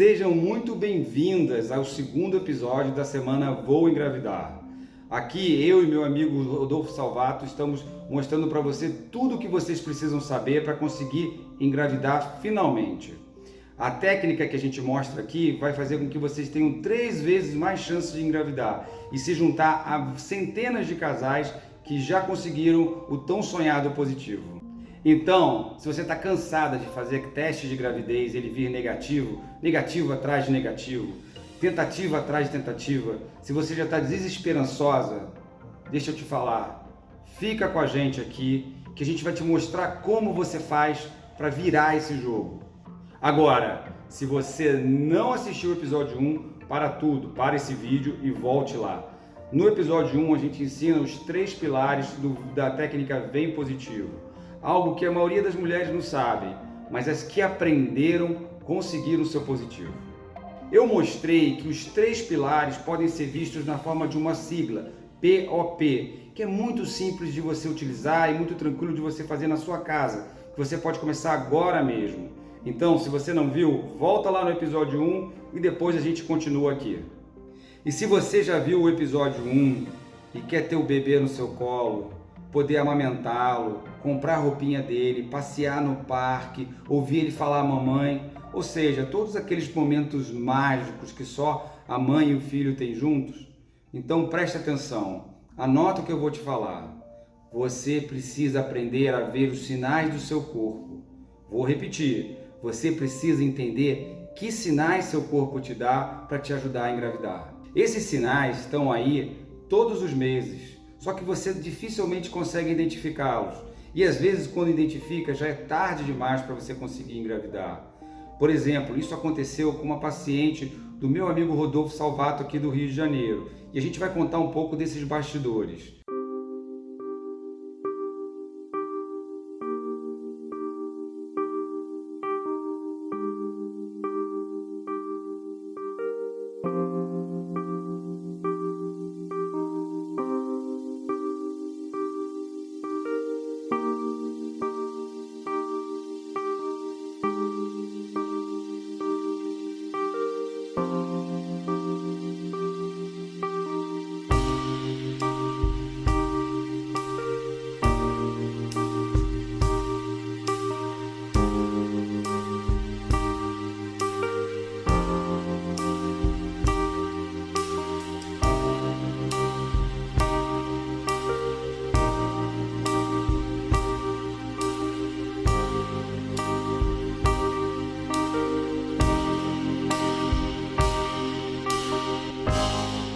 Sejam muito bem-vindas ao segundo episódio da semana Vou Engravidar. Aqui eu e meu amigo Rodolfo Salvato estamos mostrando para você tudo o que vocês precisam saber para conseguir engravidar finalmente. A técnica que a gente mostra aqui vai fazer com que vocês tenham 3 vezes mais chances de engravidar e se juntar a centenas de casais que já conseguiram o tão sonhado positivo. Então, se você está cansada de fazer testes de gravidez e ele vir negativo, negativo atrás de negativo, tentativa atrás de tentativa, se você já está desesperançosa, deixa eu te falar, fica com a gente aqui que a gente vai te mostrar como você faz para virar esse jogo. Agora, se você não assistiu o episódio 1, para tudo, para esse vídeo e volte lá. No episódio 1 a gente ensina os 3 pilares da técnica Vem Positivo. Algo que a maioria das mulheres não sabe, mas as que aprenderam conseguiram o seu positivo. Eu mostrei que os 3 pilares podem ser vistos na forma de uma sigla, POP, que é muito simples de você utilizar e muito tranquilo de você fazer na sua casa, que você pode começar agora mesmo. Então, se você não viu, volta lá no episódio 1 e depois a gente continua aqui. E se você já viu o episódio 1 e quer ter o bebê no seu colo, poder amamentá-lo, comprar a roupinha dele, passear no parque, ouvir ele falar mamãe, ou seja, todos aqueles momentos mágicos que só a mãe e o filho têm juntos, então preste atenção, anota o que eu vou te falar. Você precisa aprender a ver os sinais do seu corpo. Vou repetir, você precisa entender que sinais seu corpo te dá para te ajudar a engravidar. Esses sinais estão aí todos os meses, só que você dificilmente consegue identificá-los. E às vezes, quando identifica, já é tarde demais para você conseguir engravidar. Por exemplo, isso aconteceu com uma paciente do meu amigo Rodolfo Salvato aqui do Rio de Janeiro. E a gente vai contar um pouco desses bastidores.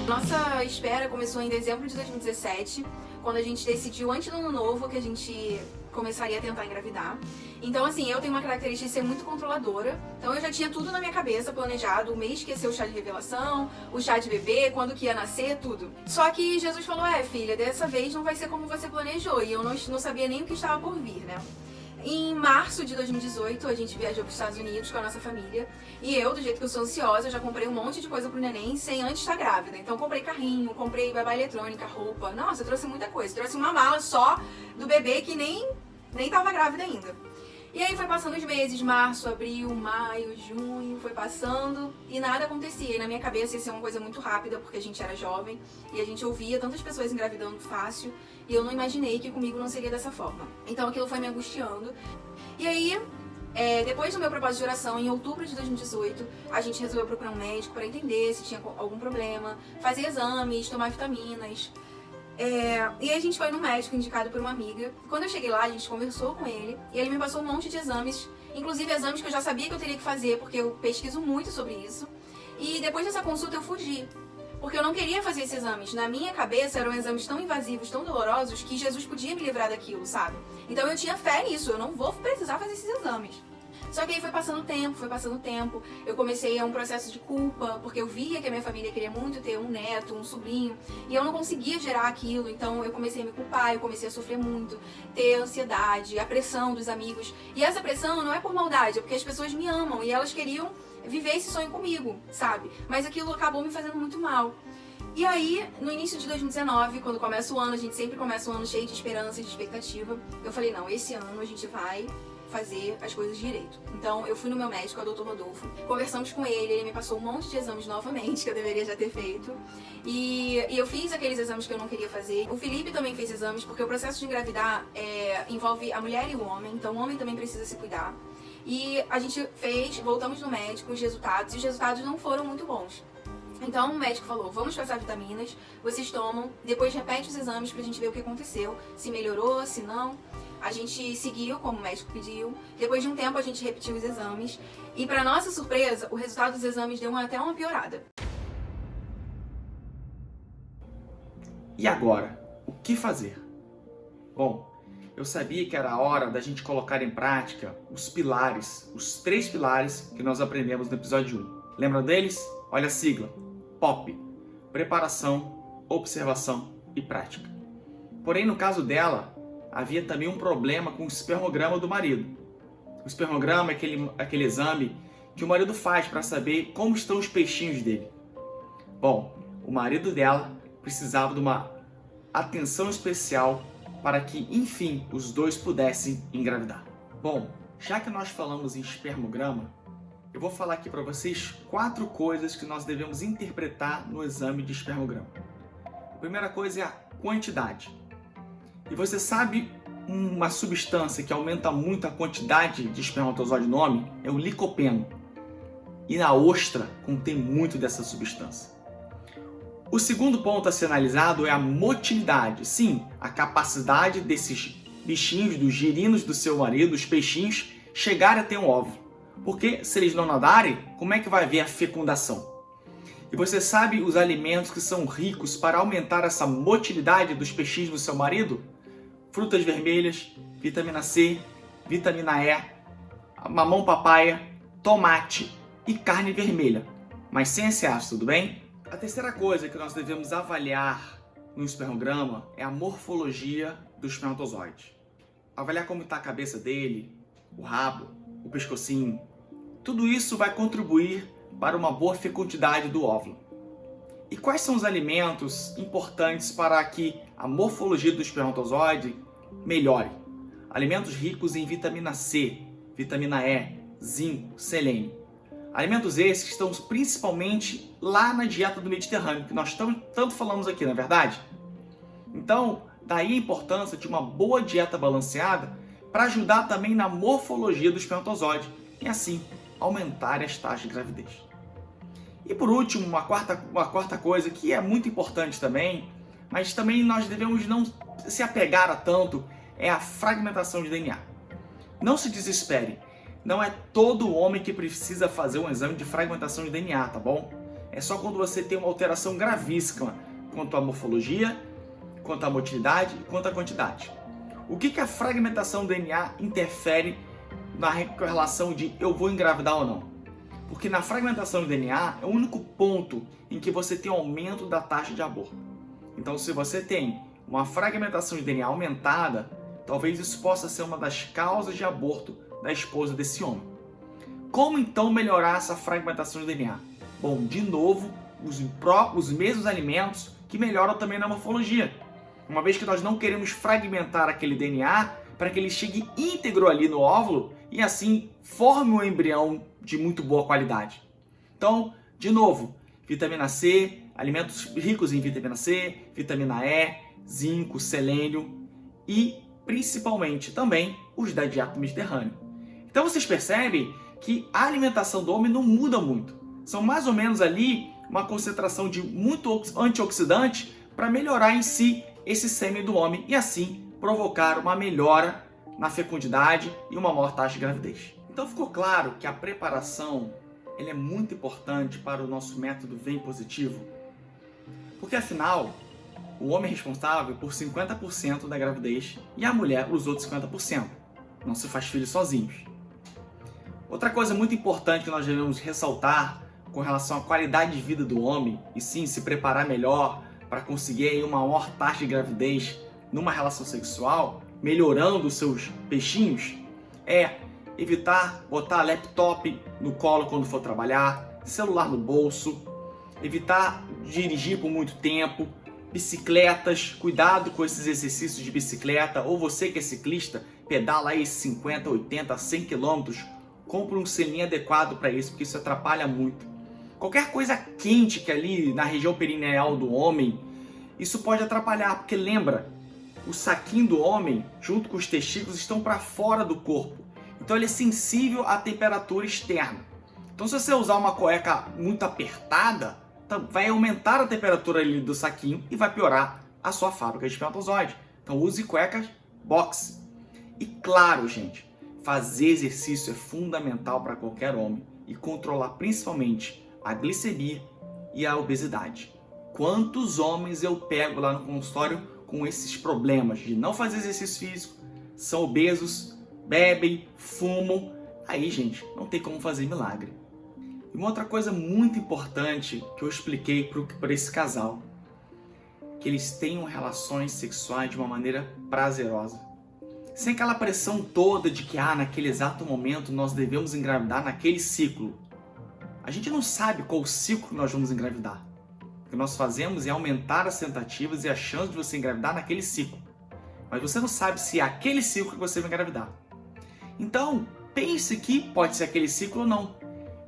Nossa espera começou em dezembro de 2017, quando a gente decidiu antes do ano novo que a gente começaria a tentar engravidar. Então assim, eu tenho uma característica de ser muito controladora, então eu já tinha tudo na minha cabeça planejado, o mês que ia ser o chá de revelação, o chá de bebê, quando que ia nascer, tudo. Só que Jesus falou, filha, dessa vez não vai ser como você planejou, e eu não sabia nem o que estava por vir, né? Em março de 2018, a gente viajou para os Estados Unidos com a nossa família. E eu, do jeito que eu sou ansiosa, já comprei um monte de coisa pro neném sem antes estar grávida. Então comprei carrinho, comprei babá eletrônica, roupa. Nossa, eu trouxe muita coisa. Trouxe uma mala só do bebê que nem tava grávida ainda. E aí foi passando os meses, março, abril, maio, junho, foi passando e nada acontecia. E na minha cabeça ia ser uma coisa muito rápida, porque a gente era jovem e a gente ouvia tantas pessoas engravidando fácil e eu não imaginei que comigo não seria dessa forma. Então aquilo foi me angustiando. E aí, depois do meu propósito de oração, em outubro de 2018, a gente resolveu procurar um médico para entender se tinha algum problema, fazer exames, tomar vitaminas. E a gente foi no médico indicado por uma amiga. Quando eu cheguei lá, a gente conversou com ele e ele me passou um monte de exames, inclusive exames que eu já sabia que eu teria que fazer, porque eu pesquiso muito sobre isso. E depois dessa consulta eu fugi, porque eu não queria fazer esses exames. Na minha cabeça eram exames tão invasivos, tão dolorosos, que Jesus podia me livrar daquilo, sabe? Então eu tinha fé nisso, eu não vou precisar fazer esses exames. Só que aí foi passando o tempo, eu comecei a um processo de culpa, porque eu via que a minha família queria muito ter um neto, um sobrinho, e eu não conseguia gerar aquilo, então eu comecei a me culpar, eu comecei a sofrer muito, ter ansiedade, a pressão dos amigos. E essa pressão não é por maldade, é porque as pessoas me amam e elas queriam viver esse sonho comigo, sabe? Mas aquilo acabou me fazendo muito mal. E aí, no início de 2019, quando começa o ano, a gente sempre começa o ano cheio de esperança e de expectativa, eu falei, não, esse ano a gente vai fazer as coisas direito. Então eu fui no meu médico, o Dr. Rodolfo, conversamos com ele me passou um monte de exames novamente que eu deveria já ter feito. E eu fiz aqueles exames que eu não queria fazer. O Felipe também fez exames, porque o processo de engravidar envolve a mulher e o homem, então o homem também precisa se cuidar. E a gente voltamos no médico, os resultados, e os resultados não foram muito bons. Então o médico falou, vamos passar vitaminas, vocês tomam, depois repete os exames pra gente ver o que aconteceu, se melhorou, se não. A gente seguiu como o médico pediu, depois de um tempo a gente repetiu os exames, e pra nossa surpresa, o resultado dos exames deu até uma piorada. E agora, o que fazer? Bom, eu sabia que era a hora da gente colocar em prática os pilares, os 3 pilares que nós aprendemos no episódio 1. Lembram deles? Olha a sigla, POP, preparação, observação e prática. Porém, no caso dela, havia também um problema com o espermograma do marido. O espermograma é aquele exame que o marido faz para saber como estão os peixinhos dele. Bom, o marido dela precisava de uma atenção especial para que, enfim, os dois pudessem engravidar. Bom, já que nós falamos em espermograma, eu vou falar aqui para vocês 4 coisas que nós devemos interpretar no exame de espermograma. A primeira coisa é a quantidade. E você sabe uma substância que aumenta muito a quantidade de espermatozoide no homem? É o licopeno. E na ostra contém muito dessa substância. O segundo ponto a ser analisado é a motilidade. Sim, a capacidade desses bichinhos, dos girinos do seu marido, os peixinhos, chegarem até um óvulo. Porque se eles não nadarem, como é que vai haver a fecundação? E você sabe os alimentos que são ricos para aumentar essa motilidade dos peixinhos do seu marido? Frutas vermelhas, vitamina C, vitamina E, mamão papaya, tomate e carne vermelha. Mas sem excesso, tudo bem? A terceira coisa que nós devemos avaliar no espermograma é a morfologia do espermatozoide. Avaliar como está a cabeça dele, o rabo, o pescocinho. Tudo isso vai contribuir para uma boa fecundidade do óvulo. E quais são os alimentos importantes para que a morfologia do espermatozoide melhore? Alimentos ricos em vitamina C, vitamina E, zinco, selênio. Alimentos esses que estão principalmente lá na dieta do Mediterrâneo, que nós tanto falamos aqui, não é verdade? Então, daí a importância de uma boa dieta balanceada para ajudar também na morfologia do espermatozoide e assim aumentar as taxas de gravidez. E por último, uma quarta coisa que é muito importante também, mas também nós devemos não se apegar a tanto, é a fragmentação de DNA. Não se desespere, não é todo homem que precisa fazer um exame de fragmentação de DNA, tá bom? É só quando você tem uma alteração gravíssima quanto à morfologia, quanto à motilidade e quanto à quantidade. O que a fragmentação do DNA interfere na relação de eu vou engravidar ou não? Porque na fragmentação do DNA é o único ponto em que você tem aumento da taxa de aborto. Então, se você tem uma fragmentação de DNA aumentada, talvez isso possa ser uma das causas de aborto da esposa desse homem. Como então melhorar essa fragmentação de DNA? Bom, de novo, os mesmos alimentos que melhoram também na morfologia. Uma vez que nós não queremos fragmentar aquele DNA para que ele chegue íntegro ali no óvulo e assim forme um embrião de muito boa qualidade. Então, de novo, vitamina C, alimentos ricos em vitamina C, vitamina E, zinco, selênio e principalmente também os da dieta mediterrânea. Então vocês percebem que a alimentação do homem não muda muito. São mais ou menos ali uma concentração de muito antioxidante para melhorar em si esse sêmen do homem e assim provocar uma melhora na fecundidade e uma maior taxa de gravidez. Então ficou claro que a preparação ela é muito importante para o nosso método Vem Positivo, porque afinal o homem é responsável por 50% da gravidez e a mulher os outros 50%. Não se faz filhos sozinhos. Outra coisa muito importante que nós devemos ressaltar com relação à qualidade de vida do homem e sim se preparar melhor para conseguir aí uma maior taxa de gravidez numa relação sexual, melhorando os seus peixinhos, é evitar botar laptop no colo quando for trabalhar, celular no bolso, evitar dirigir por muito tempo, bicicletas, cuidado com esses exercícios de bicicleta, ou você que é ciclista, pedala aí 50, 80, 100 quilômetros, compre um selim adequado para isso, porque isso atrapalha muito. Qualquer coisa quente que ali na região perineal do homem, isso pode atrapalhar, porque lembra, o saquinho do homem, junto com os testículos, estão para fora do corpo. Então ele é sensível à temperatura externa. Então se você usar uma cueca muito apertada, vai aumentar a temperatura ali do saquinho e vai piorar a sua fábrica de espermatozoide. Então use cuecas boxe. E claro, gente, fazer exercício é fundamental para qualquer homem e controlar principalmente a glicemia e a obesidade. Quantos homens eu pego lá no consultório com esses problemas de não fazer exercício físico, são obesos, bebem, fumam, aí gente, não tem como fazer milagre. E uma outra coisa muito importante que eu expliquei para esse casal, que eles tenham relações sexuais de uma maneira prazerosa. Sem aquela pressão toda de que naquele exato momento nós devemos engravidar naquele ciclo. A gente não sabe qual ciclo nós vamos engravidar. O que nós fazemos é aumentar as tentativas e a chance de você engravidar naquele ciclo. Mas você não sabe se é aquele ciclo que você vai engravidar. Então, pense que pode ser aquele ciclo ou não.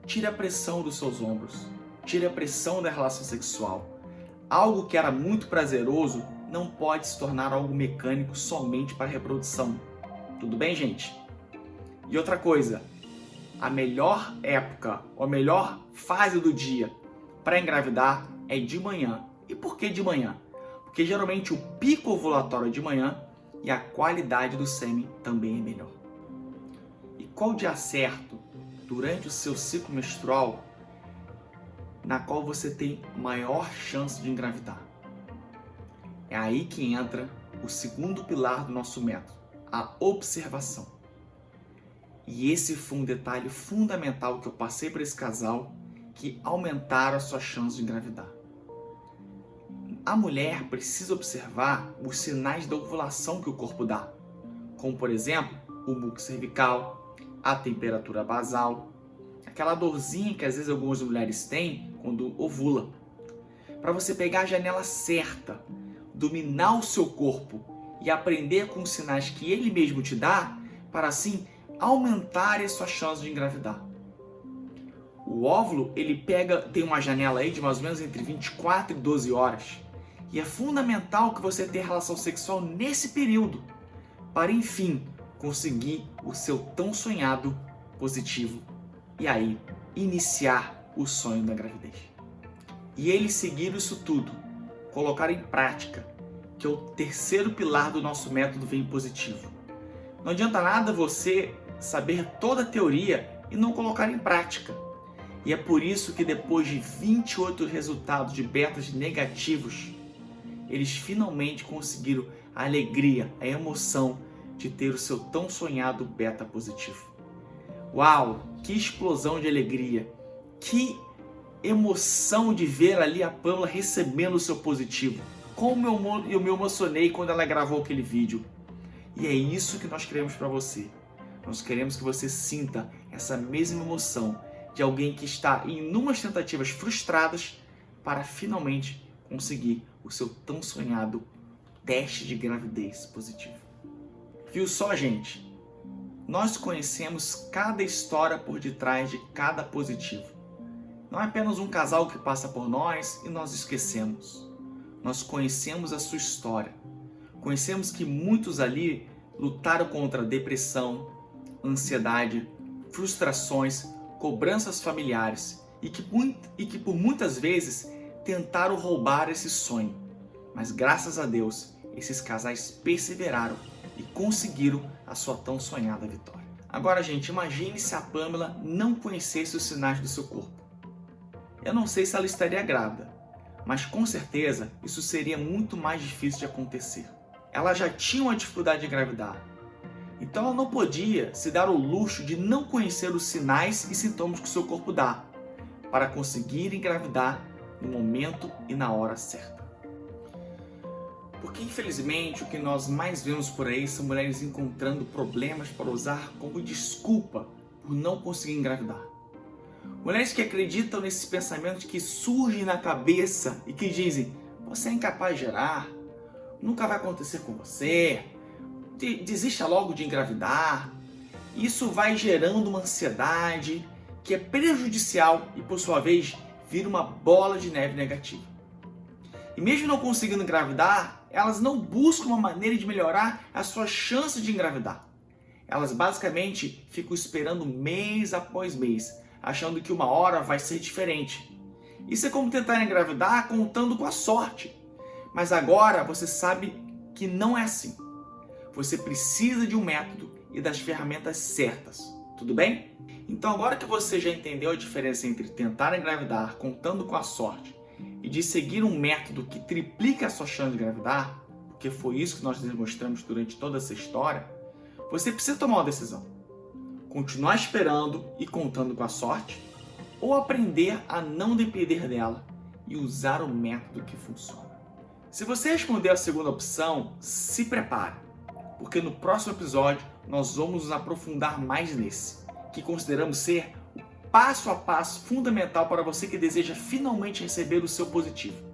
Tire a pressão dos seus ombros. Tire a pressão da relação sexual. Algo que era muito prazeroso não pode se tornar algo mecânico somente para a reprodução. Tudo bem, gente? E outra coisa, a melhor época, ou a melhor fase do dia para engravidar é de manhã. E por que de manhã? Porque geralmente o pico ovulatório é de manhã e a qualidade do sêmen também é melhor. E qual o dia certo durante o seu ciclo menstrual na qual você tem maior chance de engravidar? É aí que entra o segundo pilar do nosso método, a observação. E esse foi um detalhe fundamental que eu passei para esse casal que aumentaram a sua chance de engravidar. A mulher precisa observar os sinais da ovulação que o corpo dá, como por exemplo, o muco cervical, a temperatura basal, aquela dorzinha que às vezes algumas mulheres têm quando ovula. Para você pegar a janela certa, dominar o seu corpo e aprender com os sinais que ele mesmo te dá, para assim aumentar a sua chance de engravidar. O óvulo, tem uma janela aí de mais ou menos entre 24 e 12 horas. E é fundamental que você tenha relação sexual nesse período, para enfim conseguir o seu tão sonhado positivo e aí iniciar o sonho da gravidez. E eles seguiram isso tudo, colocaram em prática, que é o terceiro pilar do nosso método Vem Positivo. Não adianta nada você saber toda a teoria e não colocar em prática. E é por isso que depois de 28 resultados de betas negativos, eles finalmente conseguiram a alegria, a emoção de ter o seu tão sonhado beta positivo. Uau, que explosão de alegria, que emoção de ver ali a Pamela recebendo o seu positivo. Como eu me emocionei quando ela gravou aquele vídeo. E é isso que nós queremos para você. Nós queremos que você sinta essa mesma emoção de alguém que está em inúmeras tentativas frustradas para finalmente conseguir o seu tão sonhado teste de gravidez positivo. Viu só, gente? Nós conhecemos cada história por detrás de cada positivo. Não é apenas um casal que passa por nós e nós esquecemos. Nós conhecemos a sua história. Conhecemos que muitos ali lutaram contra depressão, ansiedade, frustrações, cobranças familiares e que por muitas vezes tentaram roubar esse sonho. Mas graças a Deus, esses casais perseveraram e conseguiram a sua tão sonhada vitória. Agora, gente, imagine se a Pamela não conhecesse os sinais do seu corpo. Eu não sei se ela estaria grávida, mas com certeza isso seria muito mais difícil de acontecer. Ela já tinha uma dificuldade de engravidar, então ela não podia se dar o luxo de não conhecer os sinais e sintomas que o seu corpo dá para conseguir engravidar no momento e na hora certa. Porque infelizmente o que nós mais vemos por aí são mulheres encontrando problemas para usar como desculpa por não conseguir engravidar. Mulheres que acreditam nesses pensamentos que surgem na cabeça e que dizem: você é incapaz de gerar, nunca vai acontecer com você, desista logo de engravidar. Isso vai gerando uma ansiedade que é prejudicial e, por sua vez, vira uma bola de neve negativa. E mesmo não conseguindo engravidar, elas não buscam uma maneira de melhorar a sua chance de engravidar. Elas basicamente ficam esperando mês após mês, achando que uma hora vai ser diferente. Isso é como tentar engravidar contando com a sorte. Mas agora você sabe que não é assim. Você precisa de um método e das ferramentas certas. Tudo bem? Então agora que você já entendeu a diferença entre tentar engravidar contando com a sorte e de seguir um método que triplica a sua chance de engravidar, porque foi isso que nós demonstramos durante toda essa história, você precisa tomar uma decisão. Continuar esperando e contando com a sorte, ou aprender a não depender dela e usar o método que funciona. Se você responder a segunda opção, se prepare, porque no próximo episódio nós vamos nos aprofundar mais nesse, que consideramos ser o passo a passo fundamental para você que deseja finalmente receber o seu positivo.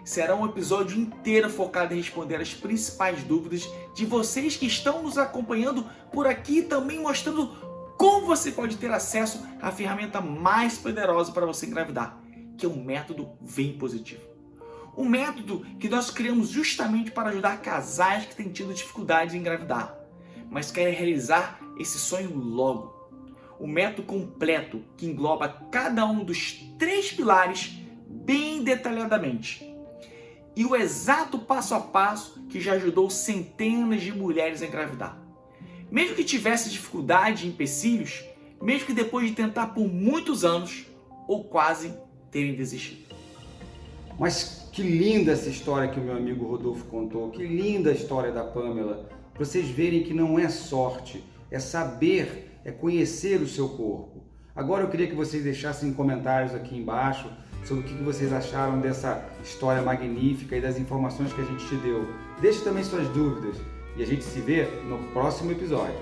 Será um episódio inteiro focado em responder as principais dúvidas de vocês que estão nos acompanhando por aqui e também mostrando como você pode ter acesso à ferramenta mais poderosa para você engravidar, que é o método Vem Positivo. Um método que nós criamos justamente para ajudar casais que têm tido dificuldades em engravidar, mas querem realizar esse sonho logo. O método completo que engloba cada um dos 3 pilares bem detalhadamente. E o exato passo a passo que já ajudou centenas de mulheres a engravidar. Mesmo que tivesse dificuldade e empecilhos, mesmo que depois de tentar por muitos anos, ou quase terem desistido. Mas que linda essa história que o meu amigo Rodolfo contou, que linda a história da Pamela. Pra vocês verem que não é sorte, é saber, é conhecer o seu corpo. Agora eu queria que vocês deixassem comentários aqui embaixo sobre o que vocês acharam dessa história magnífica e das informações que a gente te deu. Deixe também suas dúvidas e a gente se vê no próximo episódio.